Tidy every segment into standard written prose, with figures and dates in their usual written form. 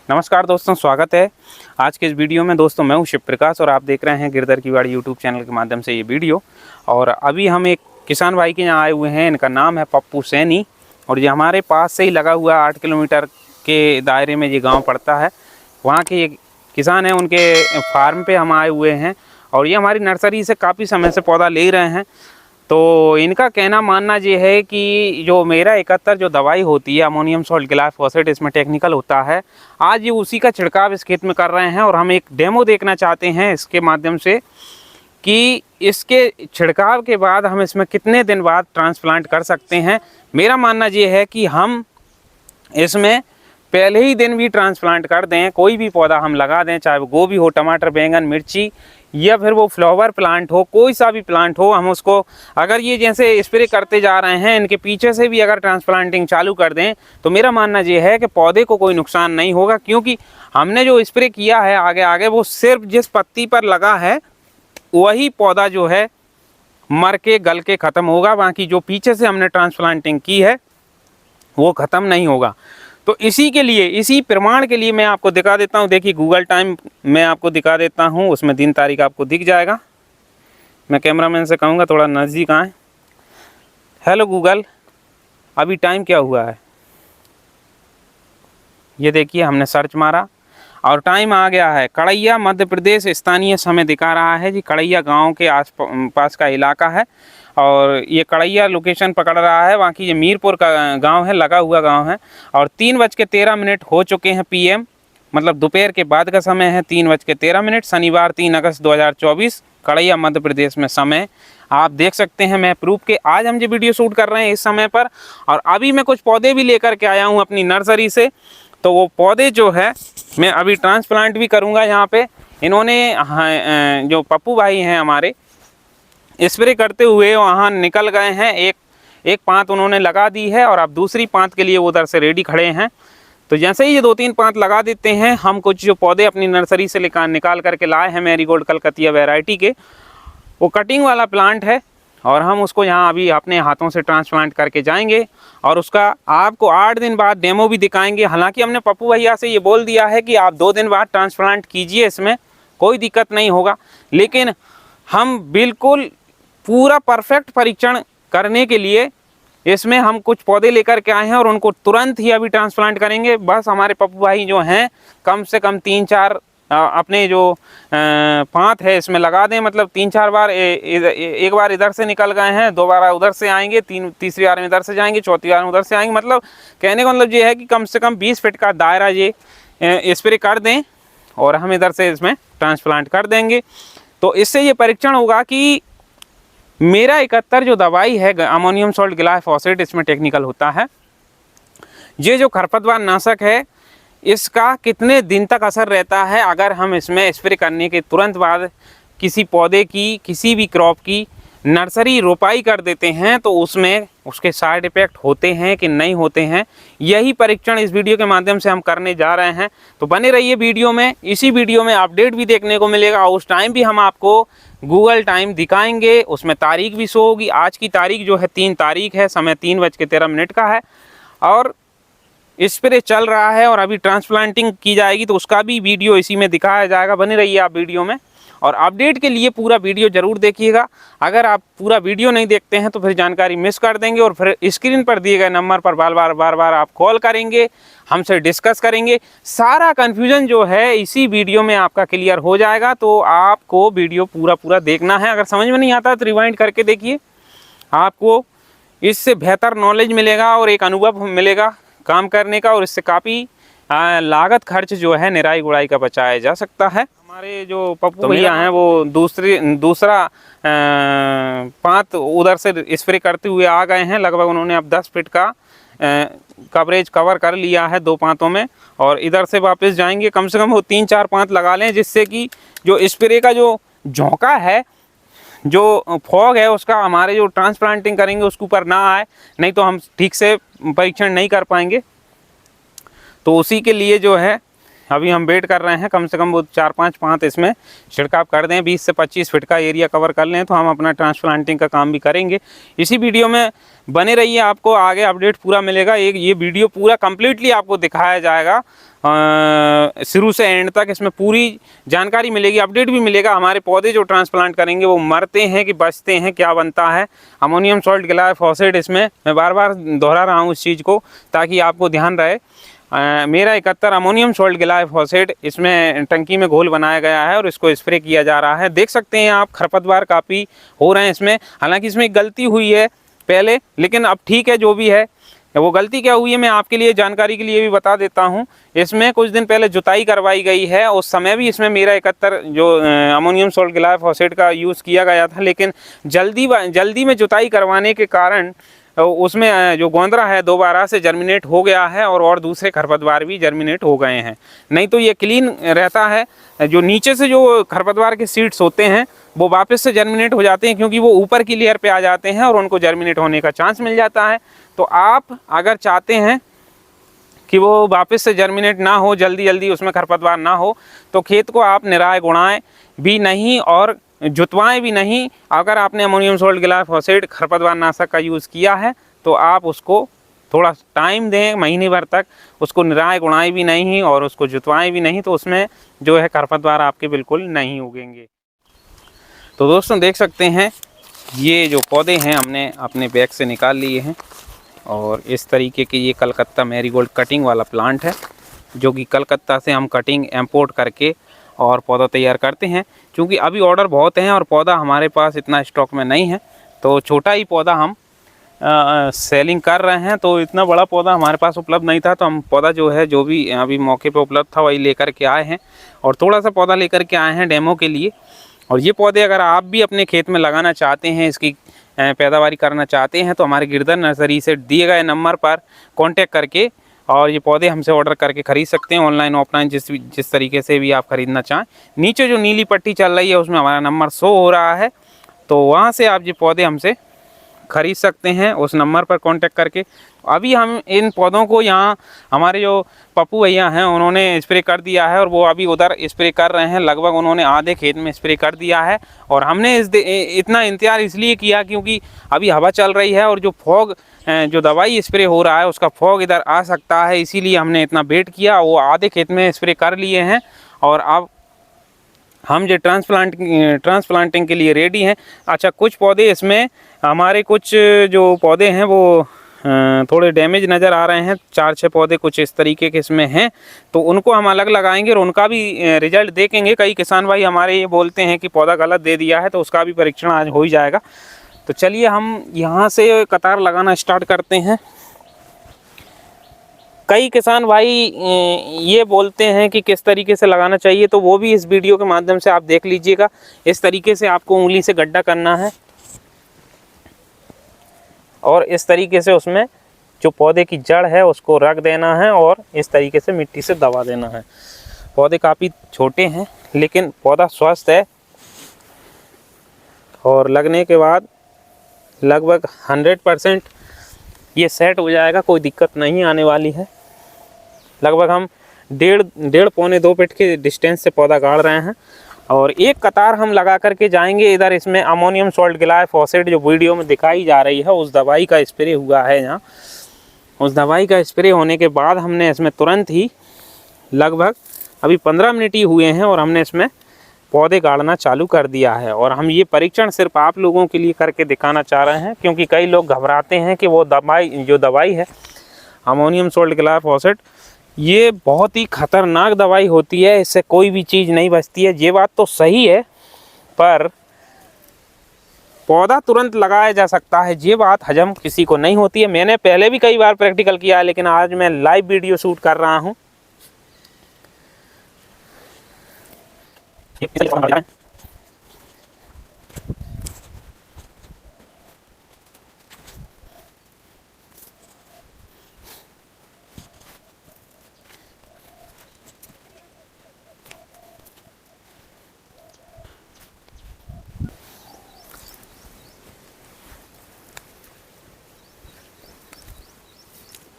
नमस्कार दोस्तों, स्वागत है आज के इस वीडियो में। दोस्तों मैं हूं शिव प्रकाश और आप देख रहे हैं गिरधर की बाड़ी यूट्यूब चैनल के माध्यम से ये वीडियो। और अभी हम एक किसान भाई के यहाँ आए हुए हैं। इनका नाम है पप्पू सैनी और ये हमारे पास से ही लगा हुआ 8 किलोमीटर के दायरे में ये गांव पड़ता है। वहाँ के ये किसान हैं, उनके फार्म पे हम आए हुए हैं और ये हमारी नर्सरी से काफ़ी समय से पौधा ले रहे हैं। तो इनका कहना मानना ये है कि जो मेरा 71 जो दवाई होती है अमोनियम सॉल्ट ग्लाइफोसेट, इसमें टेक्निकल होता है। आज ये उसी का छिड़काव इस खेत में कर रहे हैं और हम एक डेमो देखना चाहते हैं इसके माध्यम से कि इसके छिड़काव के बाद हम इसमें कितने दिन बाद ट्रांसप्लांट कर सकते हैं। मेरा मानना ये है कि हम इसमें पहले ही दिन भी ट्रांसप्लांट कर दें। कोई भी पौधा हम लगा दें, चाहे वो गोभी हो, टमाटर, बैंगन, मिर्ची या फिर वो फ्लावर प्लांट हो, कोई सा भी प्लांट हो, हम उसको अगर ये जैसे स्प्रे करते जा रहे हैं इनके पीछे से भी अगर ट्रांसप्लांटिंग चालू कर दें तो मेरा मानना ये है कि पौधे को कोई नुकसान नहीं होगा। क्योंकि हमने जो स्प्रे किया है आगे आगे वो सिर्फ जिस पत्ती पर लगा है वही पौधा जो है मर के गल के ख़त्म होगा। बाकी जो पीछे से हमने ट्रांसप्लांटिंग की है वो ख़त्म नहीं होगा। तो इसी के लिए, इसी प्रमाण के लिए मैं आपको दिखा देता हूँ। देखिए गूगल टाइम मैं आपको दिखा देता हूँ, उसमें दिन तारीख आपको दिख जाएगा। मैं कैमरामैन से कहूँगा थोड़ा नज़दीक आए। हेलो गूगल, अभी टाइम क्या हुआ है? ये देखिए हमने सर्च मारा और टाइम आ गया है। कड़ैया मध्य प्रदेश स्थानीय समय दिखा रहा है जी। कड़ैया गांव के आस पास का इलाका है और ये कड़ैया लोकेशन पकड़ रहा है। बाकी ये मीरपुर का गांव है, लगा हुआ गांव है। और 3:13 हो चुके हैं PM, मतलब दोपहर के बाद का समय है 3:13। शनिवार 3 अगस्त 2024 कड़ैया मध्य प्रदेश में समय आप देख सकते हैं। मैं प्रूफ के आज हम जो वीडियो शूट कर रहे हैं इस समय पर। और अभी मैं कुछ पौधे भी लेकर के आया हूँ अपनी नर्सरी से। तो वो पौधे जो है मैं अभी ट्रांसप्लांट भी करूँगा यहाँ पे। इन्होंने जो पप्पू भाई हैं हमारे, स्प्रे करते हुए वहाँ निकल गए हैं। एक पांत उन्होंने लगा दी है और अब दूसरी पांत के लिए वो उधर से रेडी खड़े हैं। तो जैसे ही ये 2-3 पांत लगा देते हैं, हम कुछ जो पौधे अपनी नर्सरी से निकाल करके लाए हैं मैरीगोल्ड कलकतिया वैरायटी के, वो कटिंग वाला प्लांट है और हम उसको यहाँ अभी अपने हाथों से ट्रांसप्लांट करके जाएंगे और उसका आपको 8 दिन बाद डेमो भी दिखाएंगे। हालांकि हमने पप्पू भैया से ये बोल दिया है कि आप 2 दिन बाद ट्रांसप्लांट कीजिए, इसमें कोई दिक्कत नहीं होगा। लेकिन हम बिल्कुल पूरा परफेक्ट परीक्षण करने के लिए इसमें हम कुछ पौधे लेकर के आए हैं और उनको तुरंत ही अभी ट्रांसप्लांट करेंगे। बस हमारे पप्पू भाई जो हैं कम से कम 3-4 अपने जो पांत है इसमें लगा दें। मतलब 3-4 बार, एक बार इधर से निकल गए हैं, 2 बार उधर से आएंगे, तीसरी बार में इधर से जाएंगे, चौथी बार में उधर से आएंगे। मतलब कहने का मतलब ये है कि कम से कम 20 फीट का दायरा ये स्प्रे कर दें और हम इधर से इसमें ट्रांसप्लांट कर देंगे। तो इससे ये परीक्षण होगा कि मेरा 71 जो दवाई है अमोनियम सॉल्ट ग्लाइफोसेट, इसमें टेक्निकल होता है। ये जो खरपतवार नाशक है इसका कितने दिन तक असर रहता है अगर हम इसमें स्प्रे करने के तुरंत बाद किसी पौधे की, किसी भी क्रॉप की नर्सरी रोपाई कर देते हैं तो उसमें उसके साइड इफ़ेक्ट होते हैं कि नहीं होते हैं। यही परीक्षण इस वीडियो के माध्यम से हम करने जा रहे हैं। तो बने रहिए वीडियो में। इसी वीडियो में अपडेट भी देखने को मिलेगा। उस टाइम भी हम आपको गूगल टाइम दिखाएंगे, उसमें तारीख भी शो होगी। आज की तारीख जो है 3 तारीख है, समय 3:13 का है और स्प्रे चल रहा है और अभी ट्रांसप्लांटिंग की जाएगी तो उसका भी वीडियो इसी में दिखाया जाएगा। बने रहिए आप वीडियो में और अपडेट के लिए पूरा वीडियो ज़रूर देखिएगा। अगर आप पूरा वीडियो नहीं देखते हैं तो फिर जानकारी मिस कर देंगे और फिर स्क्रीन पर दिए गए नंबर पर बार बार आप कॉल करेंगे, हमसे डिस्कस करेंगे। सारा कन्फ्यूज़न जो है इसी वीडियो में आपका क्लियर हो जाएगा। तो आपको वीडियो पूरा देखना है। अगर समझ में नहीं आता तो रिवाइंड करके देखिए, आपको इससे बेहतर नॉलेज मिलेगा और एक अनुभव मिलेगा काम करने का। और इससे काफ़ी लागत खर्च जो है निराई गुड़ाई का बचाया जा सकता है। हमारे जो पप्पू भैया हैं वो दूसरा पांत उधर से स्प्रे करते हुए आ गए हैं। लगभग उन्होंने अब 10 फीट का कवरेज कवर कर लिया है 2 पांतों में और इधर से वापस जाएंगे। कम से कम वो 3-4 पांत लगा लें जिससे कि जो स्प्रे का जो झोंका है, जो फॉग है, उसका हमारे जो ट्रांसप्लांटिंग करेंगे उसके ऊपर ना आए, नहीं तो हम ठीक से परीक्षण नहीं कर पाएंगे। तो उसी के लिए जो है अभी हम वेट कर रहे हैं। कम से कम वो 4-5 पांत इसमें छिड़काव कर दें, 20 से 25 फीट का एरिया कवर कर लें तो हम अपना ट्रांसप्लांटिंग का काम भी करेंगे। इसी वीडियो में बने रहिए, आपको आगे अपडेट पूरा मिलेगा। ये वीडियो पूरा कम्प्लीटली आपको दिखाया जाएगा शुरू से एंड तक इसमें पूरी जानकारी मिलेगी, अपडेट भी मिलेगा। हमारे पौधे जो ट्रांसप्लांट करेंगे वो मरते हैं कि बचते हैं, क्या बनता है। अमोनियम सॉल्ट ग्लाइफोसेट इसमें मैं बार बार दोहरा रहा हूँ इस चीज़ को ताकि आपको ध्यान रहे। मेरा 71 अमोनियम सॉल्ट ग्लाइफोसेट इसमें टंकी में घोल बनाया गया है और इसको स्प्रे किया जा रहा है। देख सकते हैं आप खरपतवार काफ़ी हो रहे हैं इसमें, हालांकि इसमें गलती हुई है पहले, लेकिन अब ठीक है। जो भी है वो गलती क्या हुई है मैं आपके लिए जानकारी के लिए भी बता देता हूं। इसमें कुछ दिन पहले जुताई करवाई गई है, उस समय भी इसमें मेरा 71 जो अमोनियम सॉल्ट ग्लाइफोसेट का यूज़ किया गया था, लेकिन जल्दी में जुताई करवाने के कारण उसमें जो गोंदरा है दोबारा से जर्मिनेट हो गया है और दूसरे खरपतवार भी जर्मिनेट हो गए हैं। नहीं तो ये क्लीन रहता है। जो नीचे से जो खरपतवार के सीड्स होते हैं वो वापस से जर्मिनेट हो जाते हैं, क्योंकि वो ऊपर की लेयर पे आ जाते हैं और उनको जर्मिनेट होने का चांस मिल जाता है। तो आप अगर चाहते हैं कि वो वापस से जर्मिनेट ना हो, जल्दी उसमें खरपतवार ना हो, तो खेत को आप निराए गुड़ाएं भी नहीं और जुतवाएं भी नहीं। अगर आपने अमोनियम सॉल्ट ग्लाइफोसेट खरपतवार नाशक का यूज़ किया है तो आप उसको थोड़ा टाइम दें, महीने भर तक उसको निराए गुड़ाएं भी नहीं और उसको जुतवाएं भी नहीं, तो उसमें जो है खरपतवार आपके बिल्कुल नहीं उगेंगे। तो दोस्तों देख सकते हैं ये जो पौधे हैं हमने अपने बैग से निकाल लिए हैं और इस तरीके के ये कलकत्ता मैरीगोल्ड कटिंग वाला प्लांट है, जो कि कलकत्ता से हम कटिंग इंपोर्ट करके और पौधा तैयार करते हैं। क्योंकि अभी ऑर्डर बहुत हैं और पौधा हमारे पास इतना स्टॉक में नहीं है, तो छोटा ही पौधा हम सेलिंग कर रहे हैं। तो इतना बड़ा पौधा हमारे पास उपलब्ध नहीं था, तो हम पौधा जो है जो भी अभी मौके पे उपलब्ध था वही लेकर के आए हैं और थोड़ा सा पौधा लेकर के आए हैं डेमो के लिए। और ये पौधे अगर आप भी अपने खेत में लगाना चाहते हैं, इसकी पैदावारी करना चाहते हैं, तो हमारे गिरधर नर्सरी से दिए गए नंबर पर कांटेक्ट करके और ये पौधे हमसे ऑर्डर करके ख़रीद सकते हैं, ऑनलाइन ऑफलाइन जिस तरीके से भी आप ख़रीदना चाहें। नीचे जो नीली पट्टी चल रही है उसमें हमारा नंबर शो हो रहा है, तो वहाँ से आप ये पौधे हमसे ख़रीद सकते हैं उस नंबर पर कांटेक्ट करके। अभी हम इन पौधों को यहाँ हमारे जो पप्पू भैया हैं उन्होंने स्प्रे कर दिया है और वो अभी उधर स्प्रे कर रहे हैं। लगभग उन्होंने आधे खेत में स्प्रे कर दिया है और हमने इतना इंतजार इसलिए किया क्योंकि अभी हवा चल रही है और जो फॉग जो दवाई स्प्रे हो रहा है उसका फॉग इधर आ सकता है, इसीलिए हमने इतना वेट किया। वो आधे खेत में स्प्रे कर लिए हैं और अब हम जो ट्रांसप्लांटिंग के लिए रेडी हैं। अच्छा, कुछ पौधे इसमें हमारे कुछ जो पौधे हैं वो थोड़े डैमेज नज़र आ रहे हैं, 4-6 पौधे कुछ इस तरीके के इसमें हैं, तो उनको हम अलग लगाएंगे और उनका भी रिजल्ट देखेंगे। कई किसान भाई हमारे ये बोलते हैं कि पौधा गलत दे दिया है, तो उसका भी परीक्षण आज हो ही जाएगा। तो चलिए हम यहाँ से कतार लगाना स्टार्ट करते हैं। कई किसान भाई ये बोलते हैं कि किस तरीके से लगाना चाहिए, तो वो भी इस वीडियो के माध्यम से आप देख लीजिएगा। इस तरीके से आपको उंगली से गड्ढा करना है और इस तरीके से उसमें जो पौधे की जड़ है उसको रख देना है और इस तरीके से मिट्टी से दबा देना है। पौधे काफ़ी छोटे हैं लेकिन पौधा स्वस्थ है और लगने के बाद लगभग 100% ये सेट हो जाएगा, कोई दिक्कत नहीं आने वाली है। लगभग हम डेढ़ पौने 2 फीट के डिस्टेंस से पौधा गाड़ रहे हैं और एक कतार हम लगा करके जाएंगे। इधर इसमें अमोनियम सॉल्ट ग्लाइफोसेट जो वीडियो में दिखाई जा रही है उस दवाई का स्प्रे हुआ है यहाँ। उस दवाई का स्प्रे होने के बाद हमने इसमें तुरंत ही लगभग अभी 15 मिनट ही हुए हैं और हमने इसमें पौधे गाड़ना चालू कर दिया है। और हम ये परीक्षण सिर्फ आप लोगों के लिए करके दिखाना चाह रहे हैं, क्योंकि कई लोग घबराते हैं कि वो दवाई है अमोनियम सॉल्ट ग्लाइफोसेट, ये बहुत ही ख़तरनाक दवाई होती है, इससे कोई भी चीज़ नहीं बचती है। ये बात तो सही है, पर पौधा तुरंत लगाया जा सकता है, ये बात हजम किसी को नहीं होती है। मैंने पहले भी कई बार प्रैक्टिकल किया है, लेकिन आज मैं लाइव वीडियो शूट कर रहा हूँ।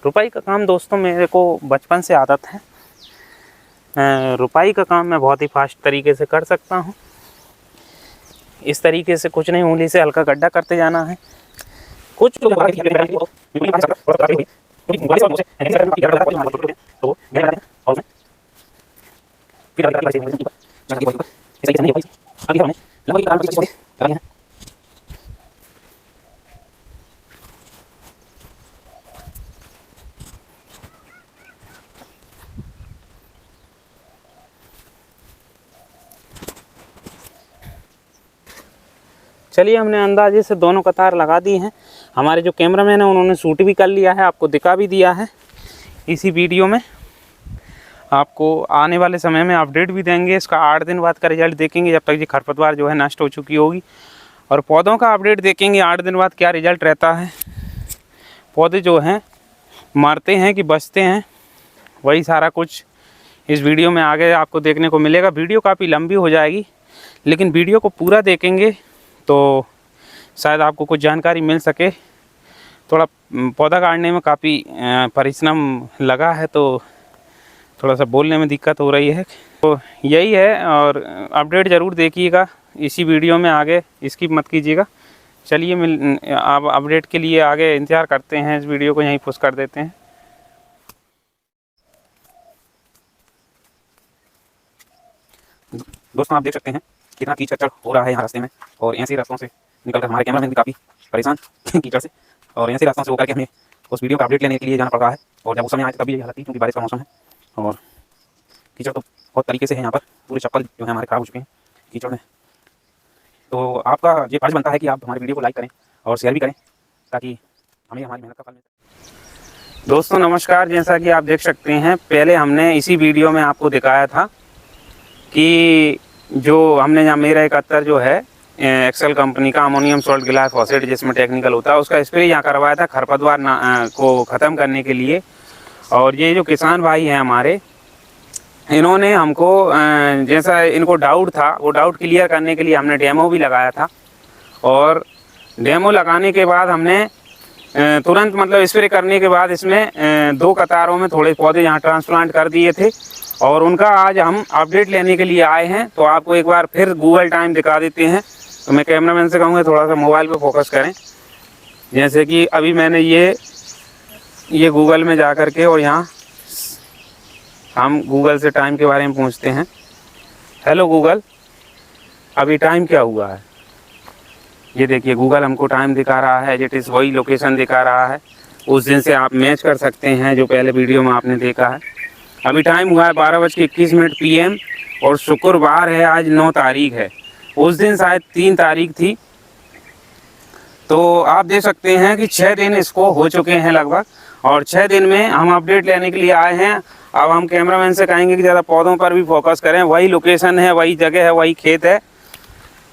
रुपाई का काम दोस्तों मेरे को बचपन से आदत है। रुपाई का काम मैं बहुत ही फास्ट तरीके से कर सकता हूँ। इस तरीके से कुछ नहीं, उंगली से हल्का गड्ढा करते जाना है। कुछ लोग फिर आगे आगे बढ़ते हैं ऐसा नहीं होगा आगे हमने लगभग 25 पौधे लगा दिए हैं। चलिए हमने अंदाजे से दोनों कतार लगा दी हैं। हमारे जो कैमरामैन है उन्होंने शूट भी कर लिया है, आपको दिखा भी दिया है इसी वीडियो में। आपको आने वाले समय में अपडेट भी देंगे, इसका 8 दिन बाद का रिजल्ट देखेंगे जब तक ये खरपतवार जो है नष्ट हो चुकी होगी, और पौधों का अपडेट देखेंगे 8 दिन बाद क्या रिजल्ट रहता है। पौधे जो हैं मरते हैं कि बचते हैं, वही सारा कुछ इस वीडियो में आगे आपको देखने को मिलेगा। वीडियो काफ़ी लंबी हो जाएगी, लेकिन वीडियो को पूरा देखेंगे तो शायद आपको कुछ जानकारी मिल सके। थोड़ा पौधा काटने में काफ़ी परिश्रम लगा है, तो थोड़ा सा बोलने में दिक्कत हो रही है। तो यही है, और अपडेट ज़रूर देखिएगा इसी वीडियो में, आगे स्किप मत कीजिएगा। चलिए आप अपडेट के लिए आगे इंतज़ार करते हैं, इस वीडियो को यहीं पुश कर देते हैं। दोस्तों आप देख सकते हैं कितना कीचड़ हो रहा है यहाँ रास्ते में, और ऐसे रास्तों से निकलकर हमारे कैमरामैन भी काफ़ी परेशान कीचड़ से, और ऐसे रास्तों से होकर के हमें उस वीडियो का अपडेट लेने के लिए जाना पड़ रहा है। और जब उस समय आए तभी यही हालत थी, क्योंकि बारिश का मौसम है और कीचड़ तो बहुत तरीके से है यहाँ पर, पूरे चप्पल जो है हमारे खराब हो चुके हैं कीचड़ में। तो आपका ये फर्ज बनता है कि आप हमारे वीडियो को लाइक करें और शेयर भी करें, ताकि हमें हमारी मेहनत का फल मिले। दोस्तों नमस्कार, जैसा कि आप देख सकते हैं पहले हमने इसी वीडियो में आपको दिखाया था कि जो हमने यहाँ मेरा 71 जो है एक्सेल कंपनी का अमोनियम सॉल्ट ग्लाइफोसेट जिसमें टेक्निकल होता है, उसका स्प्रे यहाँ करवाया था खरपतवार को ख़त्म करने के लिए। और ये जो किसान भाई हैं हमारे, इन्होंने हमको जैसा इनको डाउट था वो डाउट क्लियर करने के लिए हमने डेमो भी लगाया था, और डेमो लगाने के बाद हमने तुरंत मतलब स्प्रे करने के बाद इसमें 2 कतारों में थोड़े पौधे यहाँ ट्रांसप्लांट कर दिए थे, और उनका आज हम अपडेट लेने के लिए आए हैं। तो आपको एक बार फिर गूगल टाइम दिखा देते हैं। तो मैं कैमरामैन से कहूँगा थोड़ा सा मोबाइल पे फोकस करें। जैसे कि अभी मैंने ये गूगल में जा कर के, और यहाँ हम गूगल से टाइम के बारे में पूछते हैं। हेलो गूगल, अभी टाइम क्या हुआ है? ये देखिए गूगल हमको टाइम दिखा रहा है, इट इज़ वही लोकेशन दिखा रहा है उस दिन से आप मैच कर सकते हैं जो पहले वीडियो में आपने देखा है। अभी टाइम हुआ है 12:21 PM, और शुक्रवार है, आज 9 तारीख है। उस दिन शायद 3 तारीख थी। तो आप देख सकते हैं कि 6 दिन इसको हो चुके हैं लगभग, और 6 दिन में हम अपडेट लेने के लिए आए हैं। अब हम कैमरामैन से कहेंगे कि ज़्यादा पौधों पर भी फोकस करें, वही लोकेशन है, वही जगह है, वही खेत है।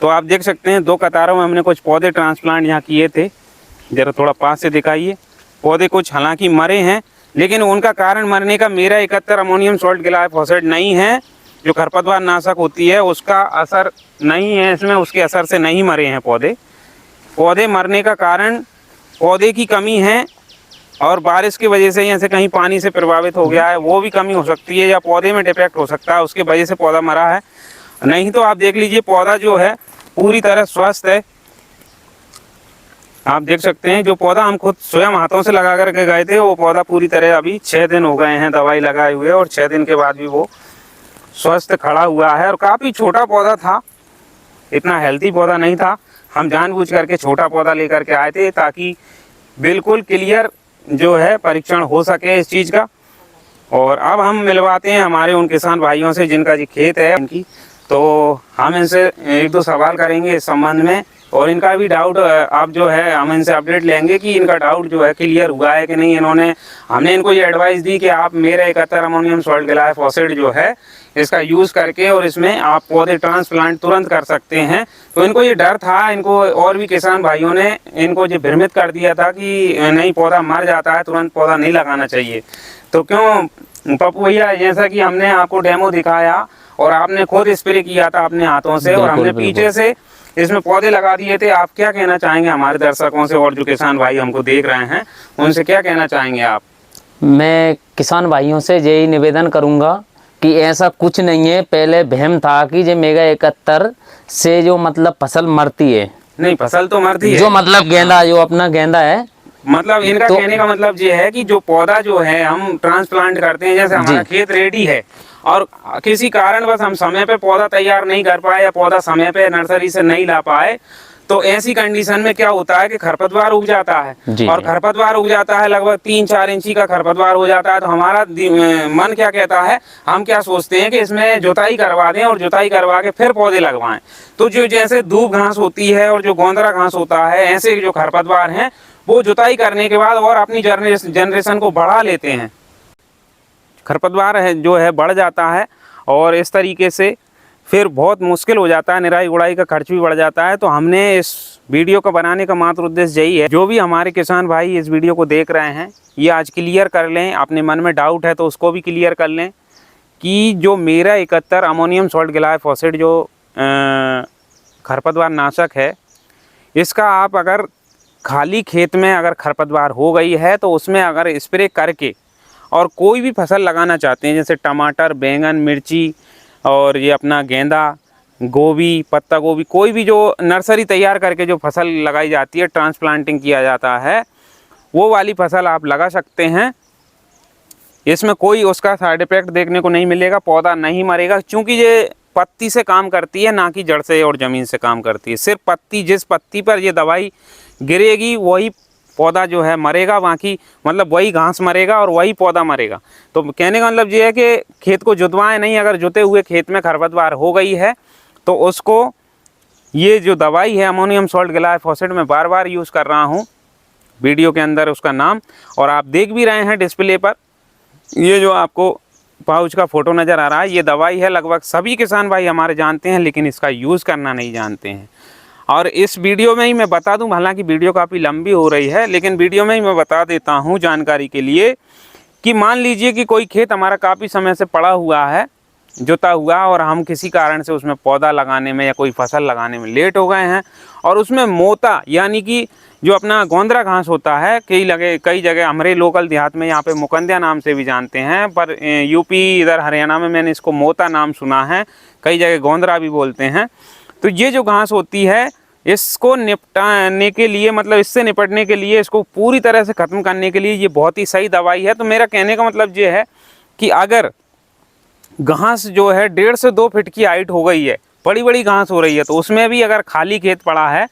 तो आप देख सकते हैं 2 कतारों में हमने कुछ पौधे ट्रांसप्लांट यहाँ किए थे। ज़रा थोड़ा पास से दिखाइए। पौधे कुछ हालांकि मरे हैं, लेकिन उनका कारण मरने का मेरा 71 अमोनियम सॉल्ट ग्लाइफोसेट नहीं है, जो खरपतवार नाशक होती है उसका असर नहीं है इसमें, उसके असर से नहीं मरे हैं पौधे। पौधे मरने का कारण पौधे की कमी है, और बारिश की वजह से जैसे कहीं पानी से प्रभावित हो गया है वो भी कमी हो सकती है, या पौधे में डिफेक्ट हो सकता है, उसकी वजह से पौधा मरा है। नहीं तो आप देख लीजिए पौधा जो है पूरी तरह स्वस्थ है। आप देख सकते हैं जो पौधा हम खुद स्वयं हाथों से लगा करके गए थे, वो पौधा पूरी तरह अभी 6 दिन हो गए हैं दवाई लगाए हुए, और 6 दिन के बाद भी वो स्वस्थ खड़ा हुआ है। और काफ़ी छोटा पौधा था, इतना हेल्थी पौधा नहीं था। हम जानबूझ करके छोटा पौधा लेकर के आए थे ताकि बिल्कुल क्लियर जो है परीक्षण हो सके इस चीज़ का। और अब हम मिलवाते हैं हमारे उन किसान भाइयों से जिनका जी खेत है इनकी, तो हम इनसे 1-2 सवाल करेंगे इस संबंध में, और इनका भी डाउट आप जो है हम इनसे अपडेट लेंगे कि इनका डाउट जो है क्लियर हुआ है कि नहीं। हमने इनको ये एडवाइस दी कि आप मेरा 71 अमोनियम सॉल्ट ग्लाइफोसेट जो है इसका यूज़ करके और इसमें आप पौधे ट्रांसप्लांट तुरंत कर सकते हैं। तो इनको ये डर था, इनको और भी किसान भाइयों ने इनको ये भ्रमित कर दिया था कि नहीं पौधा मर जाता है, तुरंत पौधा नहीं लगाना चाहिए। तो क्यों पप्पू भैया, जैसा कि हमने आपको डेमो दिखाया और आपने खुद स्प्रे किया था अपने हाथों से, और हमने पीछे से इसमें पौधे लगा दिए थे, आप क्या कहना चाहेंगे हमारे दर्शकों से और जो किसान भाई हमको देख रहे हैं उनसे क्या कहना चाहेंगे आप? मैं किसान भाइयों से यही निवेदन करूंगा कि ऐसा कुछ नहीं है। पहले वहम था कि जो मेगा 71 से जो मतलब फसल मरती है, नहीं फसल तो मरती है, जो मतलब गेंदा जो अपना गेंदा है, मतलब इनका कहने का मतलब ये है कि जो पौधा जो है हम ट्रांसप्लांट करते हैं, जैसे हमारा खेत रेडी है, और किसी कारणवश हम समय पे पौधा तैयार नहीं कर पाए या पौधा समय पे नर्सरी से नहीं ला पाए, तो ऐसी कंडीशन में क्या होता है कि खरपतवार उग जाता है। और खरपतवार उग जाता है, लगभग 3-4 इंची का खरपतवार हो जाता है। तो हमारा मन क्या कहता है, हम क्या सोचते हैं कि इसमें जुताई करवा दें और जुताई करवा के फिर पौधे लगवाएं। तो जो जैसे दूब घास होती है और जो गोंदरा घास होता है, ऐसे जो खरपतवार हैं वो जुताई करने के बाद और अपनी जनरेशन को बढ़ा लेते हैं। खरपतवार है जो है बढ़ जाता है और इस तरीके से फिर बहुत मुश्किल हो जाता है, निराई गुड़ाई का खर्च भी बढ़ जाता है। तो हमने इस वीडियो को बनाने का मात्र उद्देश्य यही है, जो भी हमारे किसान भाई इस वीडियो को देख रहे हैं ये आज क्लियर कर लें, अपने मन में डाउट है तो उसको भी क्लियर कर लें कि जो मेरा 71 अमोनियम सॉल्ट ग्लाइफोसेट जो खरपतवार नाशक है, इसका आप अगर खाली खेत में अगर खरपतवार हो गई है तो उसमें अगर स्प्रे करके और कोई भी फसल लगाना चाहते हैं, जैसे टमाटर, बैंगन, मिर्ची और ये अपना गेंदा, गोभी, पत्ता गोभी, कोई भी जो नर्सरी तैयार करके जो फसल लगाई जाती है, ट्रांसप्लांटिंग किया जाता है, वो वाली फसल आप लगा सकते हैं। इसमें कोई उसका साइड इफेक्ट देखने को नहीं मिलेगा, पौधा नहीं मरेगा, क्योंकि ये पत्ती से काम करती है, ना कि जड़ से और ज़मीन से काम करती है। सिर्फ पत्ती, जिस पत्ती पर ये दवाई गिरेगी वही पौधा जो है मरेगा, बाकी मतलब वही घास मरेगा और वही पौधा मरेगा। तो कहने का मतलब ये है कि खेत को जुतवाएं नहीं, अगर जुते हुए खेत में खरपतवार हो गई है तो उसको ये जो दवाई है अमोनियम सॉल्ट ग्लाइफोसेट में बार बार यूज़ कर रहा हूँ, वीडियो के अंदर उसका नाम, और आप देख भी रहे हैं डिस्प्ले पर, ये जो आपको पाउच का फ़ोटो नज़र आ रहा है, ये दवाई है। लगभग सभी किसान भाई हमारे जानते हैं, लेकिन इसका यूज़ करना नहीं जानते हैं। और इस वीडियो में ही मैं बता दूं, हालांकि वीडियो काफ़ी लंबी हो रही है, लेकिन वीडियो में ही मैं बता देता हूं जानकारी के लिए कि मान लीजिए कि कोई खेत हमारा काफ़ी समय से पड़ा हुआ है, जोता हुआ, और हम किसी कारण से उसमें पौधा लगाने में या कोई फसल लगाने में लेट हो गए हैं, और उसमें मोता यानी कि जो अपना गोंदरा घास होता है, कई जगह हमारे लोकल देहात में यहाँ पे मुकंदिया नाम से भी जानते हैं, पर यूपी इधर हरियाणा में मैंने इसको मोता नाम सुना है, कई जगह गोंदरा भी बोलते हैं। तो ये जो घास होती है, इसको निपटाने के लिए, मतलब इससे निपटने के लिए, इसको पूरी तरह से ख़त्म करने के लिए ये बहुत ही सही दवाई है। तो मेरा कहने का मतलब ये है कि अगर घास जो है 1.5 से 2 फीट की हाइट हो गई है, बड़ी बड़ी घास हो रही है, तो उसमें भी अगर खाली खेत पड़ा है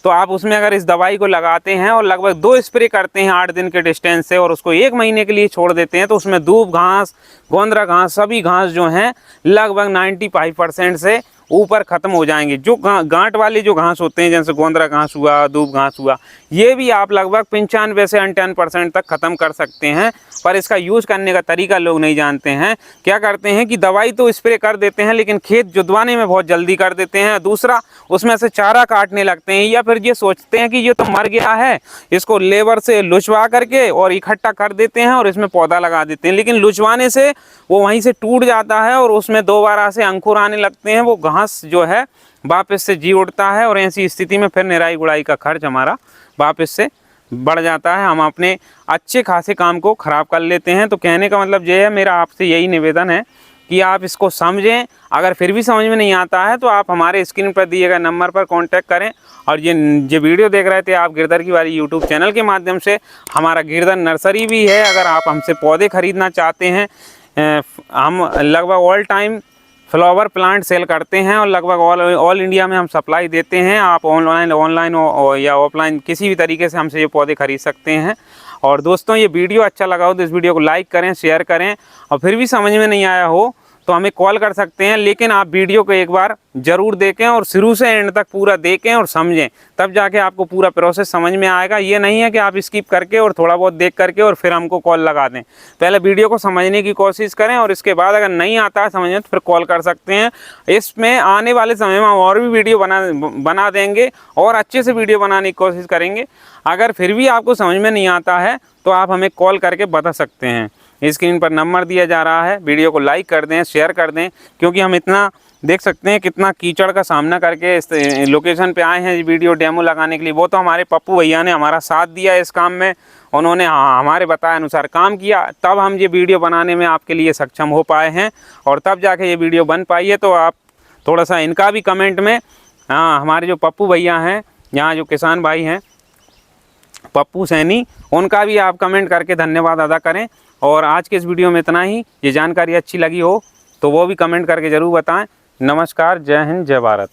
तो आप उसमें अगर इस दवाई को लगाते हैं और लगभग 2 स्प्रे करते हैं 8 दिन के डिस्टेंस से, और उसको 1 महीने के लिए छोड़ देते हैं, तो उसमें दूब घास, गोंदरा घास, सभी घास जो हैं लगभग 95% से ऊपर ख़त्म हो जाएंगे। जो गांठ वाले जो घास होते हैं, जैसे गोंदरा घास हुआ, दूब घास हुआ, ये भी आप लगभग 95 से 58% तक ख़त्म कर सकते हैं। पर इसका यूज़ करने का तरीका लोग नहीं जानते हैं। क्या करते हैं कि दवाई तो स्प्रे कर देते हैं, लेकिन खेत जुतवाने में बहुत जल्दी कर देते हैं। दूसरा, उसमें से चारा काटने लगते हैं, या फिर ये सोचते हैं कि ये तो मर गया है, इसको लेबर से लुचवा करके और इकट्ठा कर देते हैं और इसमें पौधा लगा देते हैं। लेकिन लुचवाने से वो वहीं से टूट जाता है और उसमें दोबारा से अंकुर आने लगते हैं, वो घास जो है वापस से जी उठता है, और ऐसी स्थिति में फिर निराई गुड़ाई का खर्च हमारा वापस से बढ़ जाता है, हम अपने अच्छे खासे काम को ख़राब कर लेते हैं। तो कहने का मतलब ये है, मेरा आपसे यही निवेदन है कि आप इसको समझें। अगर फिर भी समझ में नहीं आता है तो आप हमारे स्क्रीन पर दिए गए नंबर पर कांटेक्ट करें। और ये वीडियो देख रहे थे आप गिरधर की बारी यूट्यूब चैनल के माध्यम से, हमारा गिरधर नर्सरी भी है। अगर आप हमसे पौधे खरीदना चाहते हैं, हम लगभग all time flower plant sale करते हैं और लगभग ऑल इंडिया में हम सप्लाई देते हैं। आप ऑनलाइन या ऑफलाइन किसी भी तरीके से हमसे ये पौधे खरीद सकते हैं। और दोस्तों, ये वीडियो अच्छा लगा हो तो इस वीडियो को लाइक करें, शेयर करें, और फिर भी समझ में नहीं आया हो तो हमें कॉल कर सकते हैं। लेकिन आप वीडियो को एक बार ज़रूर देखें और शुरू से एंड तक पूरा देखें और समझें, तब जाके आपको पूरा प्रोसेस समझ में आएगा। ये नहीं है कि आप स्किप करके और थोड़ा बहुत देख करके और फिर हमको कॉल लगा दें। पहले वीडियो को समझने की कोशिश करें, और इसके बाद अगर नहीं आता है समझ में तो फिर कॉल कर सकते हैं। इसमें आने वाले समय में हम और भी वीडियो बना देंगे और अच्छे से वीडियो बनाने की कोशिश करेंगे। अगर फिर भी आपको समझ में नहीं आता है तो आप हमें कॉल करके बता सकते हैं। स्क्रीन पर नंबर दिया जा रहा है, वीडियो को लाइक कर दें, शेयर कर दें, क्योंकि हम इतना देख सकते हैं कितना कीचड़ का सामना करके इस लोकेशन पे आए हैं वीडियो डेमो लगाने के लिए। वो तो हमारे पप्पू भैया ने हमारा साथ दिया इस काम में, उन्होंने हमारे बताए अनुसार काम किया, तब हम ये वीडियो बनाने में आपके लिए सक्षम हो पाए हैं, और तब जाके ये वीडियो बन पाई है। तो आप थोड़ा सा इनका भी कमेंट में, हमारे जो पप्पू भैया हैं, यहाँ जो किसान भाई हैं पप्पू सैनी, उनका भी आप कमेंट करके धन्यवाद अदा करें। और आज के इस वीडियो में इतना ही। ये जानकारी अच्छी लगी हो तो वो भी कमेंट करके ज़रूर बताएं। नमस्कार, जय हिंद, जय भारत।